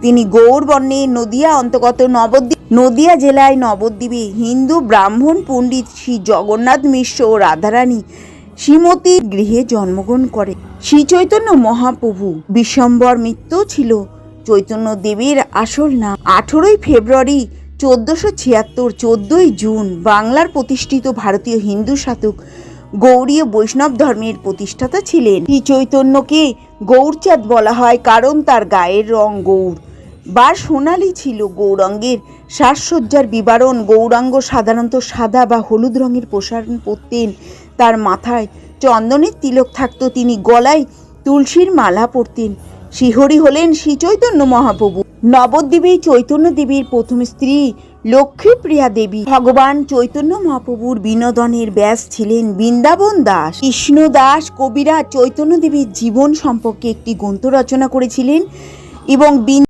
তিনি গৌর বর্ণের নদিয়া অন্তর্গত নদিয়া জেলায় নবদ্বীপে হিন্দু ব্রাহ্মণ পণ্ডিত শ্রী জগন্নাথ মিশ্র ও রাধারানী শ্রীমতীর গৃহে জন্মগ্রহণ করে। শ্রী চৈতন্য মহাপ্রভু বিশ্বম্বর মৃত্যু ছিল চৈতন্য দেবের আসল নাম। 18ই ফেব্রুয়ারি 1476, 14ই জুন বাংলার প্রতিষ্ঠিত ভারতীয় হিন্দু শাসক গৌড়ীয় বৈষ্ণব ধর্মের প্রতিষ্ঠাতা ছিলেন। শ্রী চৈতন্যকে গৌরচাঁদ বলা হয় কারণ তার গায়ের রং গৌর বা সোনালী ছিল। গৌরাঙ্গের সাজসজ্জার বিবরণ: গৌরাঙ্গ সাধারণত সাদা বা হলুদ রঙের পোশাক পরতেন, তার মাথায় চন্দনের তিলক থাকত, তিনি গলায় তুলসীর মালা পরতেন। শ্রীহরি হলেন শ্রী চৈতন্য মহাপ্রভু। নবদ্বীপে চৈতন্য দেবীর প্রথম স্ত্রী লক্ষ্মীপ্রিয়া দেবী। ভগবান চৈতন্য মহাপ্রভুর বিনোদনের ব্যাস ছিলেন বৃন্দাবন দাস। কৃষ্ণ দাস কবিরাজ চৈতন্য দেবীর জীবন সম্পর্কে একটি গ্রন্থ রচনা করেছিলেন এবং